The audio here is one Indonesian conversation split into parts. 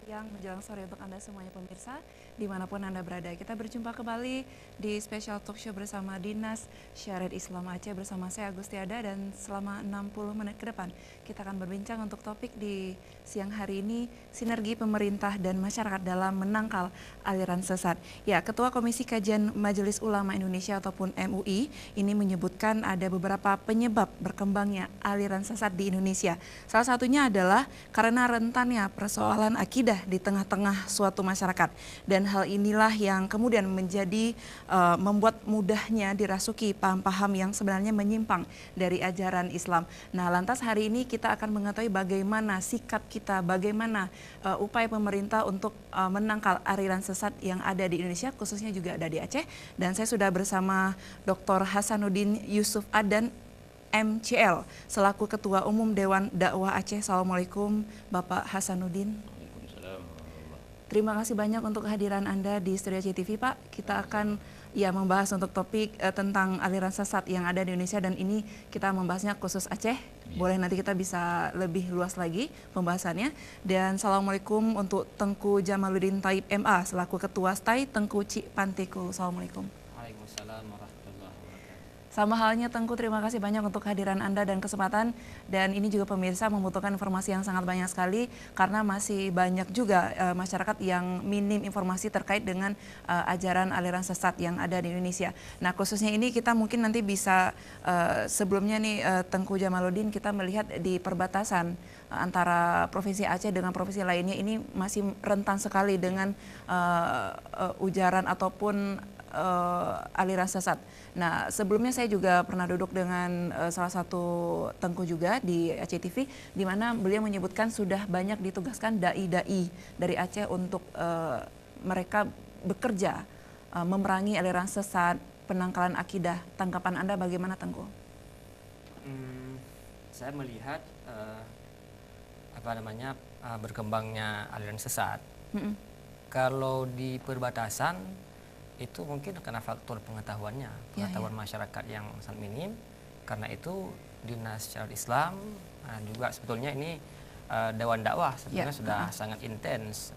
siang menjelang sore untuk Anda semuanya pemirsa, dimanapun Anda berada. Kita berjumpa kembali di special talk show bersama Dinas Syariat Islam Aceh bersama saya Agustiada, dan selama 60 menit ke depan kita akan berbincang untuk topik di siang hari ini, sinergi pemerintah dan masyarakat dalam menangkal aliran sesat. Ya, Ketua Komisi Kajian Majelis Ulama Indonesia ataupun MUI ini menyebutkan ada beberapa penyebab berkembangnya aliran sesat di Indonesia. Salah satunya adalah karena rentannya persoalan akidah di tengah-tengah suatu masyarakat, dan hal inilah yang kemudian menjadi membuat mudahnya dirasuki paham-paham yang sebenarnya menyimpang dari ajaran Islam. Nah, lantas hari ini kita akan mengetahui bagaimana sikap kita, bagaimana upaya pemerintah untuk menangkal aliran sesat yang ada di Indonesia, khususnya juga ada di Aceh. Dan saya sudah bersama Dr. Hasanuddin Yusuf Adan MCL selaku Ketua Umum Dewan Dakwah Aceh. Assalamualaikum Bapak Hasanuddin. Waalaikumsalam. Terima kasih banyak untuk kehadiran Anda di Studio CTV, Pak. Kita akan membahas untuk topik tentang aliran sesat yang ada di Indonesia, dan ini kita membahasnya khusus Aceh. Boleh nanti kita bisa lebih luas lagi pembahasannya. Dan Assalamualaikum untuk Tengku Jamaluddin Taib MA selaku Ketua STAI Tengku Cik Panteku. Assalamualaikum. Waalaikumsalam warahmatullahi wabarakatuh. Sama halnya Tengku, terima kasih banyak untuk kehadiran Anda dan kesempatan. Dan ini juga pemirsa membutuhkan informasi yang sangat banyak sekali, karena masih banyak juga masyarakat yang minim informasi terkait dengan ajaran aliran sesat yang ada di Indonesia. Nah, khususnya ini kita mungkin nanti bisa sebelumnya nih Tengku Jamaluddin, kita melihat di perbatasan antara Provinsi Aceh dengan provinsi lainnya ini masih rentan sekali dengan ujaran ataupun aliran sesat. Nah, sebelumnya saya juga pernah duduk dengan salah satu Tengku juga di Aceh TV, di mana beliau menyebutkan sudah banyak ditugaskan dai-dai dari Aceh untuk mereka bekerja memerangi aliran sesat, penangkalan akidah. Tanggapan Anda bagaimana, Tengku? Saya melihat berkembangnya aliran sesat. Kalau di perbatasan itu mungkin karena faktor pengetahuan masyarakat yang sangat minim. Karena itu Dinas Syariat Islam juga sebetulnya ini Dewan Dakwah sebenarnya sudah sangat intens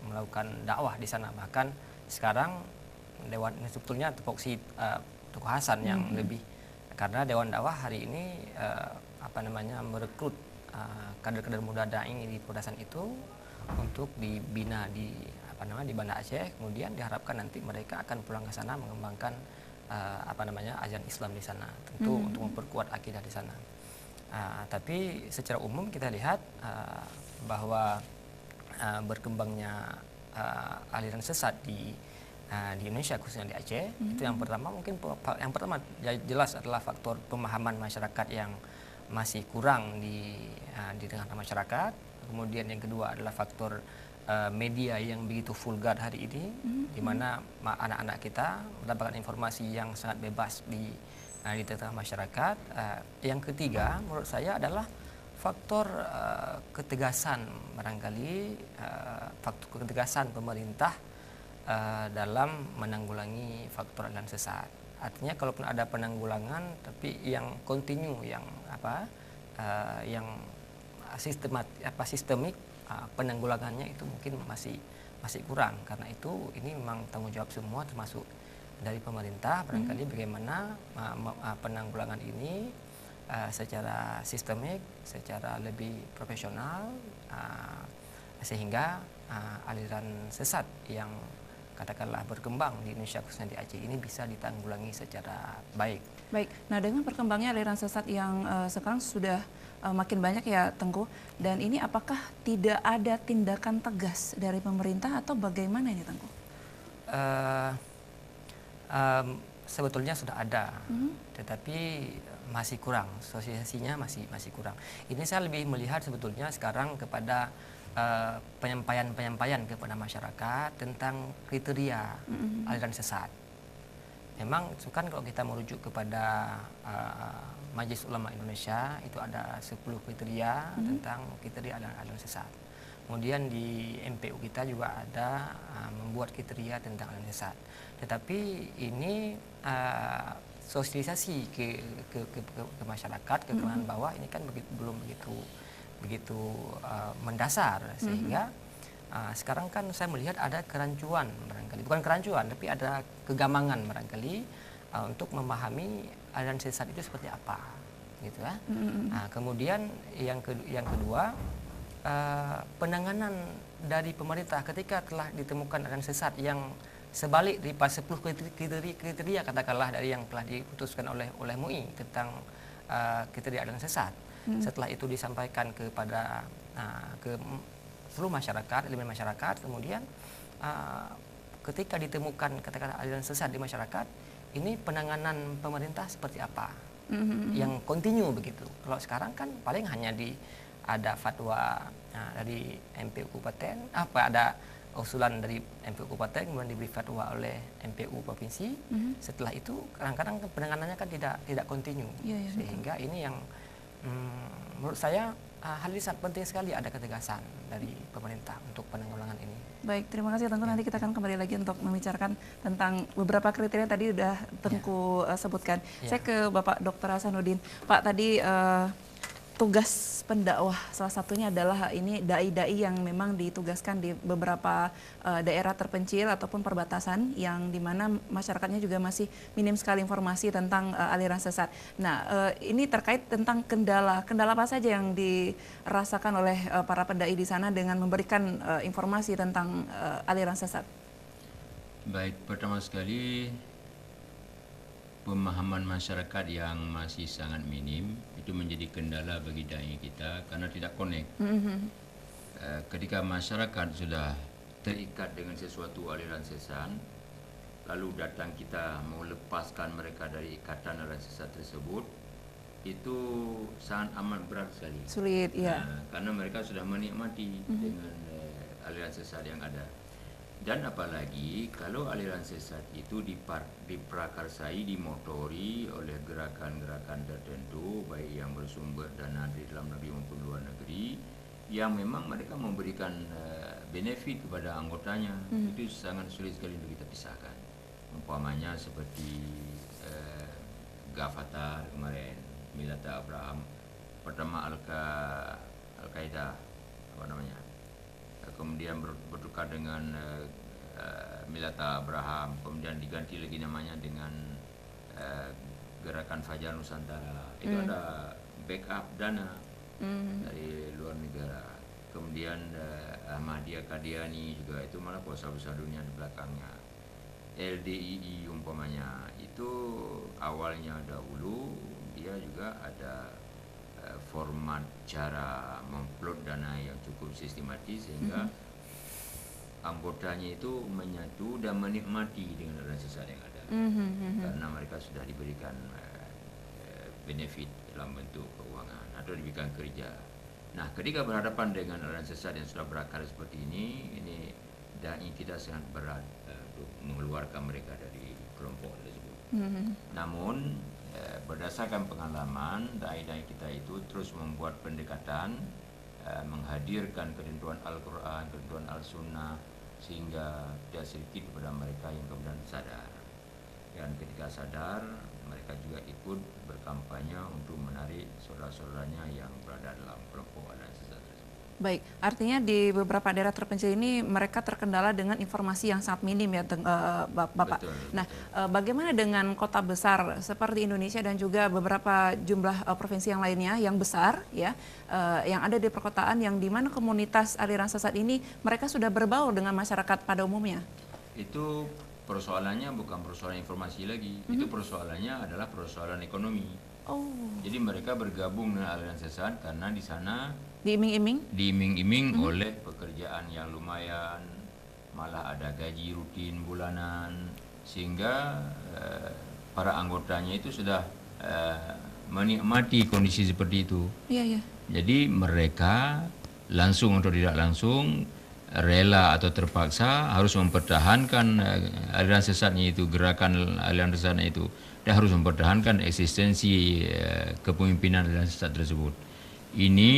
melakukan dakwah di sana. Bahkan sekarang Dewan ini sebetulnya tupoksi Tuku Hasan yang lebih, karena Dewan Dakwah hari ini merekrut kader-kader muda dai di perbatasan itu untuk dibina di Banda Aceh. Kemudian diharapkan nanti mereka akan pulang ke sana mengembangkan ajaran Islam di sana, tentu untuk memperkuat akidah di sana. Tapi secara umum kita lihat bahwa berkembangnya aliran sesat di Indonesia, khususnya di Aceh, itu yang pertama jelas adalah faktor pemahaman masyarakat yang masih kurang di tengah masyarakat. Kemudian yang kedua adalah faktor media yang begitu vulgar hari ini, di mana anak-anak kita mendapatkan informasi yang sangat bebas di tengah masyarakat. Yang ketiga menurut saya adalah faktor ketegasan, barangkali faktor ketegasan pemerintah dalam menanggulangi faktor aliran sesat. Artinya kalaupun ada penanggulangan tapi yang kontinu, yang sistemik, penanggulangannya itu mungkin masih kurang. Karena itu ini memang tanggung jawab semua, termasuk dari pemerintah, barangkali bagaimana penanggulangan ini secara sistemik, secara lebih profesional, sehingga aliran sesat yang katakanlah berkembang di Indonesia, khususnya di Aceh ini bisa ditanggulangi secara baik. Baik, nah dengan perkembangannya aliran sesat yang sekarang sudah makin banyak ya, Tengku, dan ini apakah tidak ada tindakan tegas dari pemerintah atau bagaimana ini, Tengku? Sebetulnya sudah ada, tetapi masih kurang, sosialisasinya masih kurang. Ini saya lebih melihat sebetulnya sekarang kepada penyampaian kepada masyarakat tentang kriteria aliran sesat. Memang kan kalau kita merujuk kepada Majelis Ulama Indonesia, itu ada 10 kriteria tentang kriteria aliran sesat. Kemudian di MPU kita juga ada membuat kriteria tentang aliran sesat. Tetapi ini sosialisasi ke masyarakat, ke kalangan bawah ini kan belum begitu begitu mendasar, sehingga sekarang kan saya melihat ada kerancuan barangkali, bukan kerancuan tapi ada kegamangan barangkali untuk memahami aliran sesat itu seperti apa, gitu ya. Nah, kemudian yang kedua, penanganan dari pemerintah ketika telah ditemukan aliran sesat yang sebalik dari 10 kriteria katakanlah dari yang telah diputuskan oleh MUI tentang kriteria aliran sesat. Setelah itu disampaikan kepada ke seluruh masyarakat, elemen masyarakat, kemudian ketika ditemukan katakanlah aliran sesat di masyarakat, ini penanganan pemerintah seperti apa? Yang kontinu begitu. Kalau sekarang kan paling hanya ada fatwa dari MPU Kabupaten, ada usulan dari MPU Kabupaten, kemudian diberi fatwa oleh MPU Provinsi. Setelah itu kadang-kadang penanganannya kan tidak kontinu, sehingga ini yang menurut saya hal ini sangat penting sekali ada ketegasan dari pemerintah untuk penanggulangan ini. Baik, terima kasih. Tentu nanti kita akan kembali lagi untuk membicarakan tentang beberapa kriteria yang tadi sudah Tengku sebutkan. Saya ke Bapak Dr. Hasanuddin. Pak, tadi tugas pendakwah salah satunya adalah ini dai-dai yang memang ditugaskan di beberapa daerah terpencil ataupun perbatasan yang dimana masyarakatnya juga masih minim sekali informasi tentang aliran sesat. Nah, ini terkait tentang kendala apa saja yang dirasakan oleh para pendai di sana dengan memberikan informasi tentang aliran sesat. Baik, pertama sekali pemahaman masyarakat yang masih sangat minim itu menjadi kendala bagi dai kita karena tidak connect. Ketika masyarakat sudah terikat dengan sesuatu aliran sesat, lalu datang kita mau lepaskan mereka dari ikatan aliran sesat tersebut, itu sangat amat berat sekali. Sulit, ya. Karena mereka sudah menikmati dengan aliran sesat yang ada. Dan apalagi kalau aliran sesat itu diprakarsai, dimotori oleh gerakan-gerakan tertentu, baik yang bersumber dana dari dalam negeri maupun luar negeri, yang memang mereka memberikan benefit kepada anggotanya, itu sangat sulit sekali untuk kita pisahkan. Umpamanya seperti Ghafatar kemarin, Milata Abraham, pertama Al-Qaeda, kemudian bertukar dengan Milata Abraham, kemudian diganti lagi namanya dengan Gerakan Fajar Nusantara. Itu ada backup dana dari luar negara. Kemudian Ahmadiyah Qadiani juga itu malah kuasa besar dunia di belakangnya. LDII umpamanya itu awalnya dahulu dia juga ada format cara memplot dana yang cukup sistematis sehingga anggotanya itu menyatu dan menikmati dengan aliran sesat yang ada, karena mereka sudah diberikan benefit dalam bentuk keuangan atau diberikan kerja. Nah, ketika berhadapan dengan aliran sesat yang sudah berakar seperti ini dai kita sangat berat untuk mengeluarkan mereka dari kelompok tersebut. Namun berdasarkan pengalaman, dai-dai kita itu terus membuat pendekatan, menghadirkan ketentuan Al-Quran, ketentuan Al-Sunnah, sehingga tidak sedikit kepada mereka yang kemudian sadar. Dan ketika sadar, mereka juga ikut berkampanye untuk menarik saudara-saudaranya yang berada dalam kelompok aliran sesat tersebut. Baik, artinya di beberapa daerah terpencil ini mereka terkendala dengan informasi yang sangat minim ya, Bapak. Betul, nah, betul. Bagaimana dengan kota besar seperti Indonesia dan juga beberapa jumlah provinsi yang lainnya yang besar ya, yang ada di perkotaan yang dimana komunitas aliran sesat ini mereka sudah berbaur dengan masyarakat pada umumnya? Itu persoalannya bukan persoalan informasi lagi, itu persoalannya adalah persoalan ekonomi. Jadi mereka bergabung dengan aliran sesat karena di sana diiming-iming oleh pekerjaan yang lumayan, malah ada gaji rutin bulanan, sehingga para anggotanya itu sudah menikmati kondisi seperti itu. Jadi mereka langsung atau tidak langsung, rela atau terpaksa harus mempertahankan aliran sesatnya itu, gerakan aliran sesatnya itu, dan harus mempertahankan eksistensi kepemimpinan aliran sesat tersebut. Ini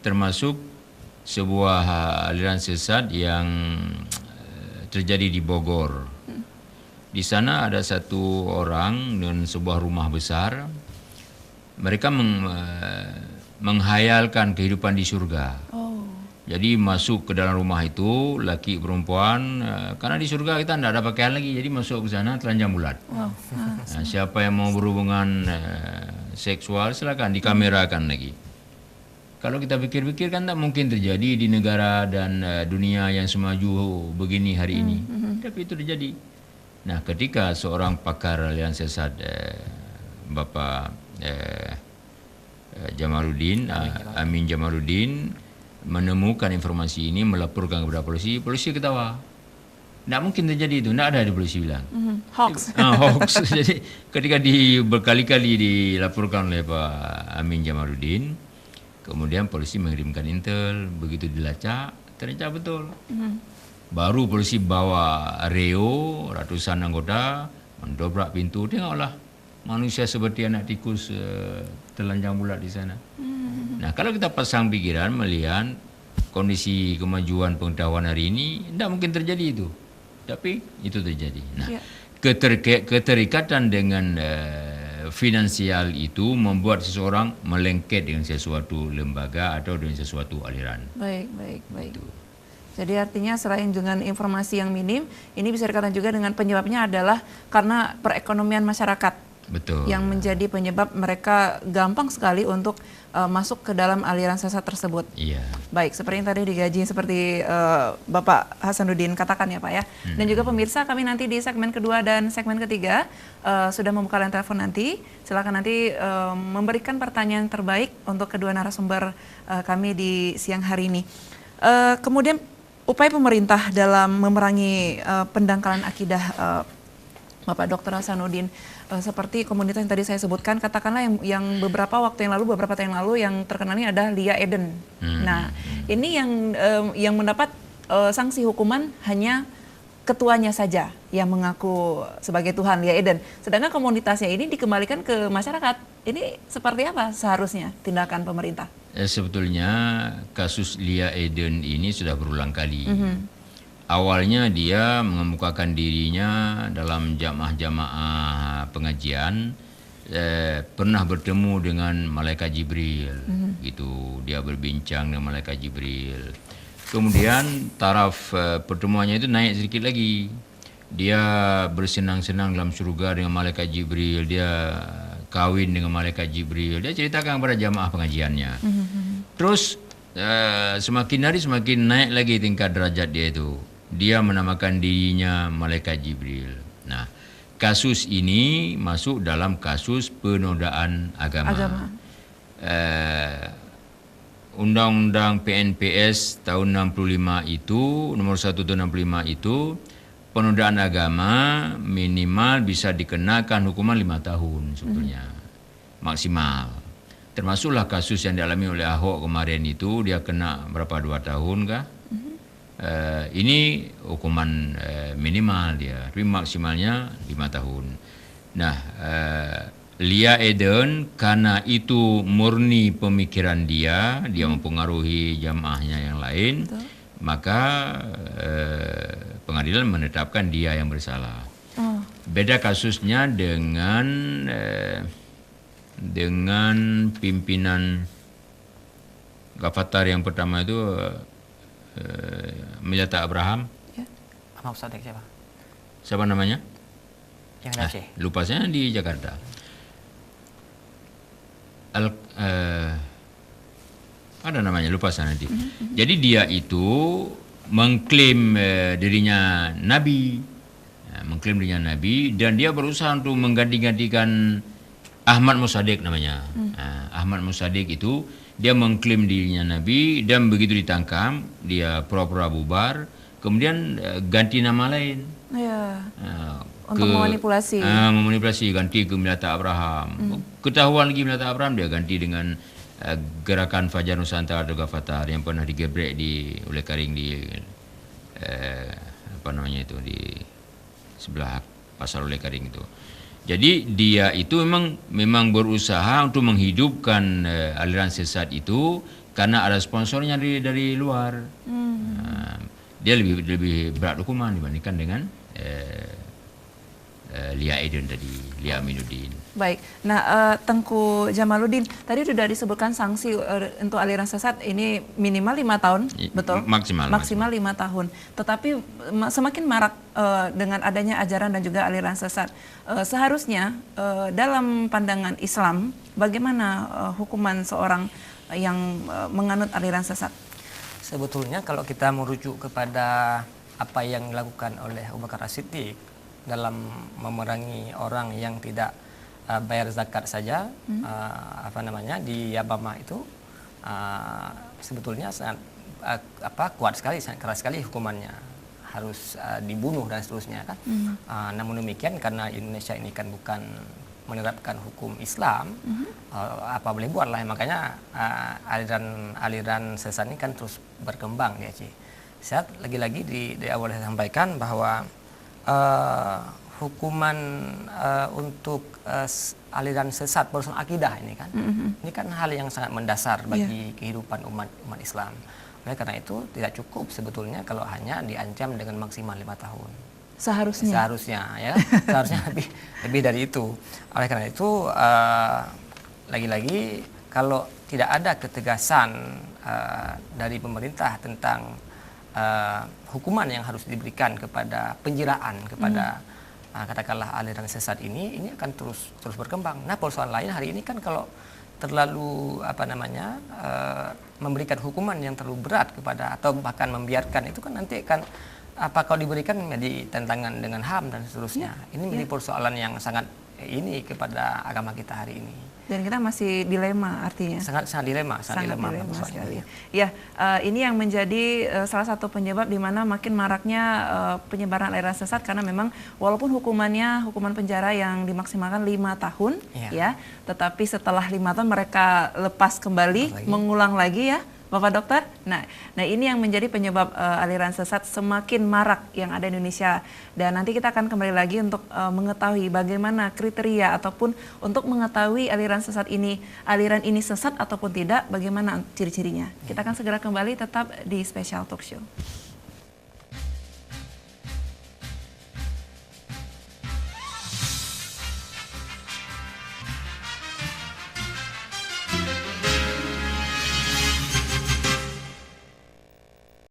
termasuk sebuah aliran sesat yang terjadi di Bogor. Di sana ada satu orang dengan sebuah rumah besar. Mereka menghayalkan kehidupan di surga. Oh. Jadi masuk ke dalam rumah itu laki perempuan, karena di surga kita tidak ada pakaian lagi, jadi masuk ke sana telanjang bulat. Wow. Siapa yang mau berhubungan seksual silakan dikamerakan lagi. Kalau kita pikir-pikir kan tak mungkin terjadi di negara dan dunia yang semaju begini hari ini. Tapi itu terjadi. Nah, ketika seorang pakar aliran sesat Bapak Jamaluddin, Amin Jamaluddin menemukan informasi ini, melaporkan kepada polisi, polisi ketawa. Tidak mungkin terjadi itu, tidak ada di polisi bilang. Hoax. Hoax. Jadi ketika berkali-kali dilaporkan oleh Pak Amin Jamaluddin, kemudian polisi mengirimkan intel, begitu dilacak, ternyata betul. Baru polisi bawa reo, ratusan anggota, mendobrak pintu, tengoklah manusia seperti anak tikus telanjang bulat di sana. Nah, kalau kita pasang pikiran melihat kondisi kemajuan pengetahuan hari ini, tidak mungkin terjadi itu. Tapi itu terjadi. Nah, keterikatan dengan finansial itu membuat seseorang melengket dengan sesuatu lembaga atau dengan sesuatu aliran. Baik. Jadi artinya selain dengan informasi yang minim, ini bisa dikatakan juga dengan penyebabnya adalah karena perekonomian masyarakat. Betul. Yang menjadi penyebab mereka gampang sekali untuk masuk ke dalam aliran sesat tersebut. Iya. Baik, seperti yang tadi digaji seperti Bapak Hasanuddin katakan ya Pak ya. Dan juga pemirsa, kami nanti di segmen kedua dan segmen ketiga sudah membuka line telepon nanti. Silakan nanti memberikan pertanyaan terbaik untuk kedua narasumber kami di siang hari ini. Kemudian upaya pemerintah dalam memerangi pendangkalan akidah Bapak Dr. Hasanuddin, seperti komunitas yang tadi saya sebutkan, katakanlah yang beberapa tahun yang lalu yang terkenal ini adalah Lia Eden. Nah, ini yang mendapat sanksi hukuman hanya ketuanya saja yang mengaku sebagai Tuhan, Lia Eden. Sedangkan komunitasnya ini dikembalikan ke masyarakat. Ini seperti apa seharusnya tindakan pemerintah? Sebetulnya kasus Lia Eden ini sudah berulang kali. Awalnya dia mengemukakan dirinya dalam jamaah-jamaah pengajian, pernah bertemu dengan Malaikat Jibril, gitu. Dia berbincang dengan Malaikat Jibril. Kemudian taraf pertemuannya itu naik sedikit lagi. Dia bersenang-senang dalam surga dengan Malaikat Jibril. Dia kawin dengan Malaikat Jibril. Dia ceritakan kepada jamaah pengajiannya. Terus semakin hari semakin naik lagi tingkat derajat dia itu. Dia menamakan dirinya Malaikat Jibril. Nah, kasus ini masuk dalam kasus penodaan agama. Undang-Undang PNPS tahun 65 itu, nomor 1 tahun 65 itu, penodaan agama minimal bisa dikenakan hukuman 5 tahun sebetulnya, maksimal. Termasuklah kasus yang dialami oleh Ahok kemarin itu, dia kena berapa, 2 tahun kah? Ini hukuman minimal dia, tapi maksimalnya 5 tahun. Nah, Lia Eden karena itu murni pemikiran dia mempengaruhi jamaahnya yang lain. Betul. Maka pengadilan menetapkan dia yang bersalah. Beda kasusnya dengan pimpinan Ghafatar yang pertama itu, Milata Abraham. Ya. Ahmad Musaddiq siapa? Siapa namanya? Yang di Aceh. Lupa saya, di Jakarta. Ada namanya, lupa saya nanti. Jadi dia itu mengklaim dirinya Nabi, dan dia berusaha untuk mengganti-gantikan Ahmad Musaddiq namanya. Ahmad Musaddiq itu dia mengklaim dirinya Nabi, dan begitu ditangkap dia pura-pura bubar, kemudian ganti nama lain. Ya. Untuk memanipulasi. Memanipulasi, ganti ke Milata Abraham. Ketahuan lagi Milata Abraham, dia ganti dengan Gerakan Fajar Nusantara atau Ghafatar yang pernah digebrek oleh Karing di di sebelah pasar oleh Karing itu. Jadi dia itu memang berusaha untuk menghidupkan aliran sesat itu karena ada sponsornya dari luar. Dia lebih berat hukuman dibandingkan dengan Lia Eden tadi, Lia Aminuddin. Baik. Nah, Tengku Jamaluddin, tadi sudah disebutkan sanksi untuk aliran sesat ini minimal 5 tahun, betul? Maksimal 5 tahun. Tetapi semakin marak dengan adanya ajaran dan juga aliran sesat. Seharusnya dalam pandangan Islam, bagaimana hukuman seorang yang menganut aliran sesat? Sebetulnya kalau kita merujuk kepada apa yang dilakukan oleh Abu Bakar As-Siddiq dalam memerangi orang yang tidak bayar zakat saja, di Yabamah itu sebetulnya sangat kuat sekali, sangat keras sekali hukumannya, harus dibunuh dan seterusnya kan. Namun demikian karena Indonesia ini kan bukan menerapkan hukum Islam, apa boleh buat lah, makanya aliran sesat ini kan terus berkembang di Aceh. Saya lagi-lagi di awal saya sampaikan bahwa hukuman untuk aliran sesat berurusan akidah ini kan, ini kan hal yang sangat mendasar bagi kehidupan umat Islam. Oleh karena itu tidak cukup sebetulnya kalau hanya diancam dengan maksimal 5 tahun. Seharusnya ya, seharusnya lebih dari itu. Oleh karena itu lagi-lagi kalau tidak ada ketegasan dari pemerintah tentang hukuman yang harus diberikan kepada penjeraan kepada katakanlah aliran sesat ini akan terus berkembang. Nah, persoalan lain hari ini kan kalau terlalu memberikan hukuman yang terlalu berat kepada atau bahkan membiarkan itu kan nanti akan kalau diberikan menjadi tantangan dengan HAM dan seterusnya. Ini menjadi persoalan yang sangat ini kepada agama kita hari ini. Dan kita masih dilema artinya. Sangat dilema sekali. Ya, ini yang menjadi salah satu penyebab di mana makin maraknya penyebaran aliran sesat, karena memang walaupun hukuman penjara yang dimaksimalkan 5 tahun ya, tetapi setelah 5 tahun mereka lepas kembali, mengulang lagi ya, Bapak Dokter. Nah ini yang menjadi penyebab aliran sesat semakin marak yang ada di Indonesia. Dan nanti kita akan kembali lagi untuk mengetahui bagaimana kriteria ataupun untuk mengetahui aliran ini sesat ataupun tidak, bagaimana ciri-cirinya. Kita akan segera kembali, tetap di Special Talk Show.